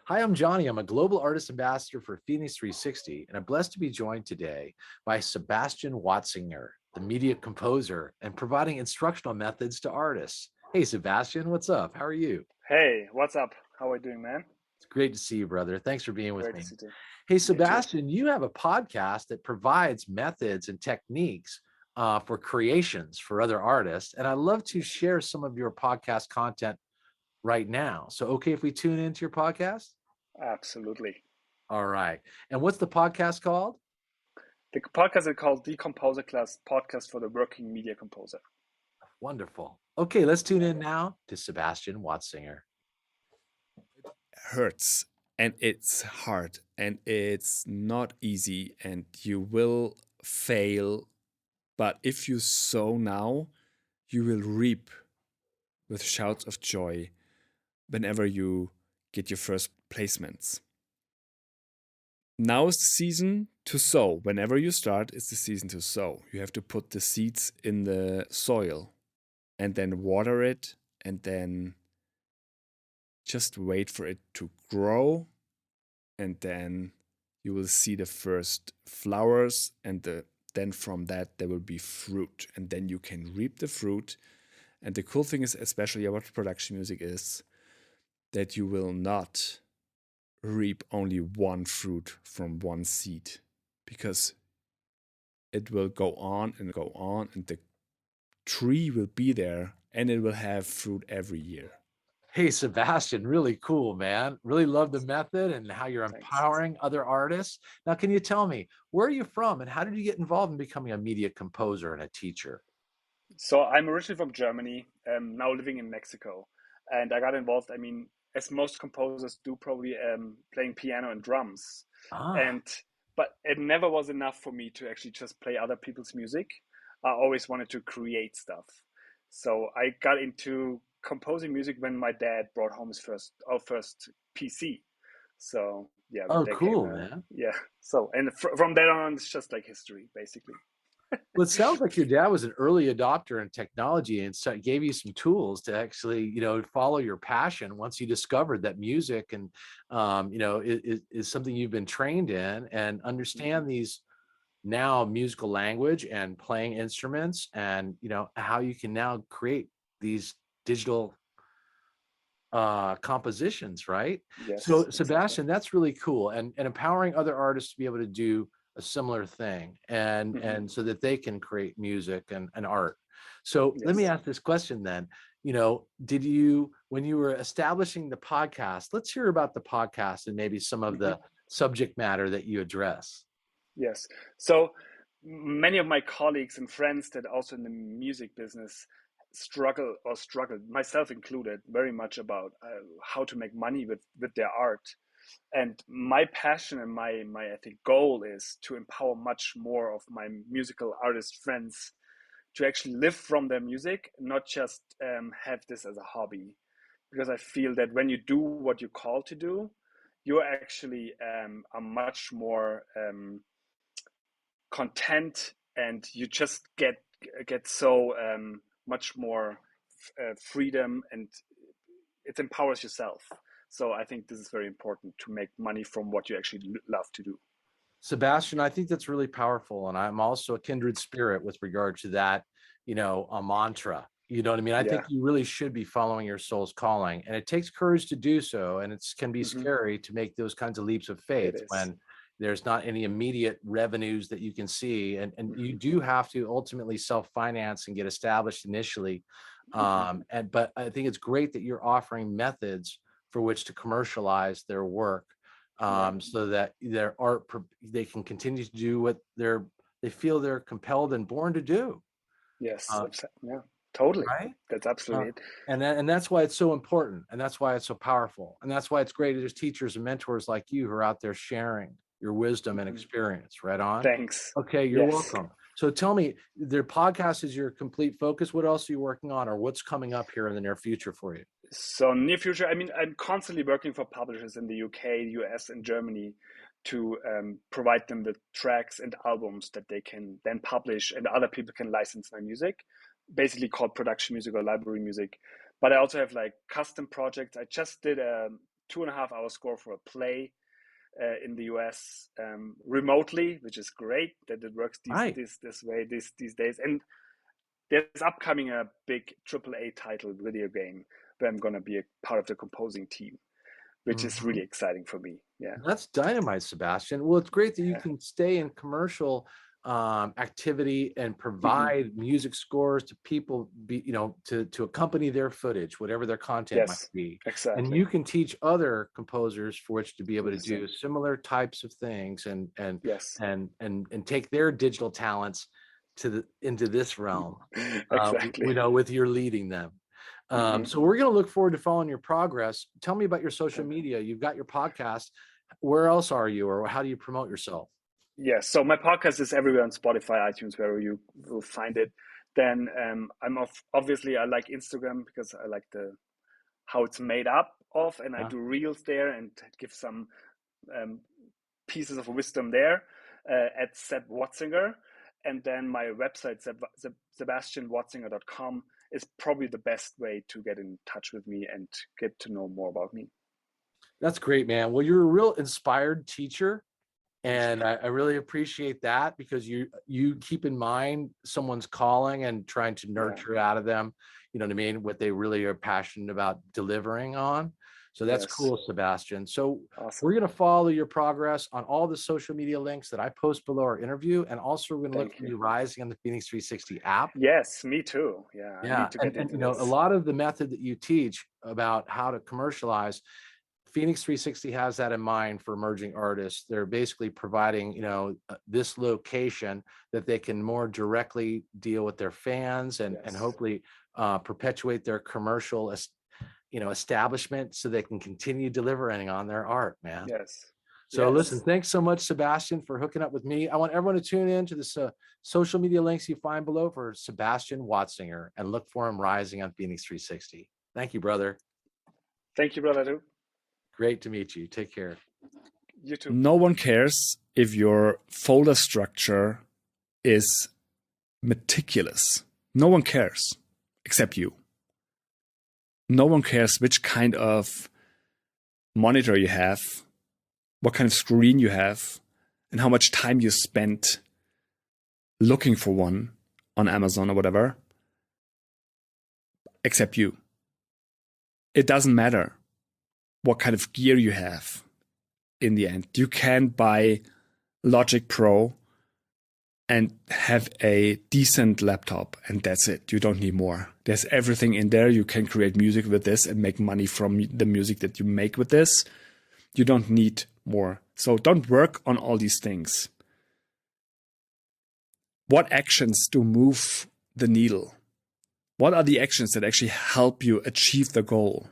Hi, I'm Johnny. I'm a global artist ambassador for FENIX360, and I'm blessed to be joined today by Sebastian Watzinger, the media composer, and providing instructional methods to artists. Hey, Sebastian, what's up? How are you? Hey, what's up? How are you doing, man? It's great to see you, brother. Thanks for being with Great to me. see you. Hey, You too. Sebastian, you have a podcast that provides methods and techniques for creations for other artists, and I'd love to share some of your podcast content right now. So, okay, if we tune into your podcast? Absolutely. All right. And what's the podcast called? The podcast is called The Composer Class Podcast for the Working Media Composer. Wonderful. Okay, let's tune Yeah. in now to Sebastian Watzinger. Hurts and it's hard and it's not easy and you will fail. But if you sow now, you will reap with shouts of joy whenever you get your first placements. Now is the season to sow. Whenever you start, it's the season to sow. You have to put the seeds in the soil and then water it and then just wait for it to grow. And then you will see the first flowers and then from that there will be fruit. And then you can reap the fruit. And the cool thing is, especially about production music, is that you will not reap only one fruit from one seed, because it will go on and go on, and the tree will be there and it will have fruit every year. Hey, Sebastian, really cool, man. Really love the method and how you're Thanks. empowering other artists. Now, can you tell me, where are you from and how did you get involved in becoming a media composer and a teacher? So I'm originally from Germany, now living in Mexico. And I got involved, as most composers do, probably playing piano and drums. Ah, And but it never was enough for me to actually just play other people's music. I always wanted to create stuff. So I got into composing music when my dad brought home his first PC. So yeah, when oh, there came cool, a man. yeah. So and from then on, it's just like history, basically. Well, it sounds like your dad was an early adopter in technology and so gave you some tools to actually, follow your passion once you discovered that music and, is something you've been trained in and Mhm. understand these now musical language and playing instruments and, how you can now create these digital compositions, right? Yes, So exactly. Sebastian, that's really cool, and empowering other artists to be able to do a similar thing, and Hmm. so that they can create music and art. So let me Yes. ask this question then. Did you, when you were establishing the podcast, let's hear about the podcast and maybe some of Hmm. the subject matter that you address. Yes. So many of my colleagues and friends that also in the music business struggled, myself included, very much about how to make money with their art. And my passion and my I think goal is to empower much more of my musical artist friends to actually live from their music, not just have this as a hobby. Because I feel that when you do what you call to do, you're actually are much more content, and you just get so much more freedom, and it empowers yourself. So I think this is very important to make money from what you actually love to do. Sebastian, I think that's really powerful. And I'm also a kindred spirit with regard to that, a mantra. You know what I mean? I think Yeah. you really should be following your soul's calling. And it takes courage to do so. And it can be Hmm. scary to make those kinds of leaps of It faith is. when there's not any immediate revenues that you can see. And you Hmm. do have to ultimately self-finance and get established initially. Hmm. But I think it's great that you're offering methods for which to commercialize their work, Yeah. so that their art they can continue to do what they feel they're compelled and born to do, Yes. uh, Yeah. Totally. right? That's Uh, absolutely it. and that's why it's so important, and that's why it's so powerful, and that's why it's great. There's teachers and mentors like you who are out there sharing your wisdom and Hmm. experience. Right on. Thanks. Okay, you're Yes. welcome. So tell me, their podcast is your complete focus. What else are you working on, or what's coming up here in the near future for you? So near future, I'm constantly working for publishers in the UK, US, and Germany to provide them with tracks and albums that they can then publish, and other people can license my music, basically called production music or library music. But I also have like custom projects. I just did 2.5 hour score for a play in the US remotely, which is great that it works this way these days. And there's upcoming a big AAA title video game where I'm going to be a part of the composing team, which is really exciting for me. Yeah, that's dynamite, Sebastian. Well, it's great that you can stay in commercial activity and provide music scores to people, to accompany their footage, whatever their content might be. Exactly. And you can teach other composers for which to be able to do similar types of things and take their digital talents into this realm. Exactly. With your leading them. So we're going to look forward to following your progress. Tell me about your social media. You've got your podcast. Where else are you, or how do you promote yourself? Yes, so my podcast is everywhere on Spotify, iTunes, wherever you will find it. Then obviously I like Instagram because I like how it's made up of, and I do reels there and give some pieces of wisdom there at Seb Watzinger. And then my website, SEBASTIANWATZINGER.com, is probably the best way to get in touch with me and get to know more about me. That's great, man. Well, you're a real inspired teacher. And I really appreciate that, because you keep in mind someone's calling and trying to nurture out of them, you know what I mean, what they really are passionate about delivering on. So that's cool, Sebastian. So we're going to follow your progress on all the social media links that I post below our interview. And also we're going to look for you rising on the FENIX360 app. Yes, me too. Yeah. I need to get into this. A lot of the method that you teach about how to commercialize, FENIX360 has that in mind for emerging artists. They're basically providing, this location that they can more directly deal with their fans and hopefully perpetuate their commercial, establishment, so they can continue delivering on their art, man. Yes. So listen, thanks so much, Sebastian, for hooking up with me. I want everyone to tune in to the social media links you find below for Sebastian Watzinger and look for him rising on FENIX360. Thank you, brother. Thank you, brother, too. Great to meet you. Take care. You too. No one cares if your folder structure is meticulous. No one cares except you. No one cares which kind of monitor you have, what kind of screen you have, and how much time you spent looking for one on Amazon or whatever, except you. It doesn't matter what kind of gear you have in the end. You can buy Logic Pro and have a decent laptop, and that's it. You don't need more. There's everything in there. You can create music with this and make money from the music that you make with this. You don't need more. So don't work on all these things. What actions do move the needle? What are the actions that actually help you achieve the goal?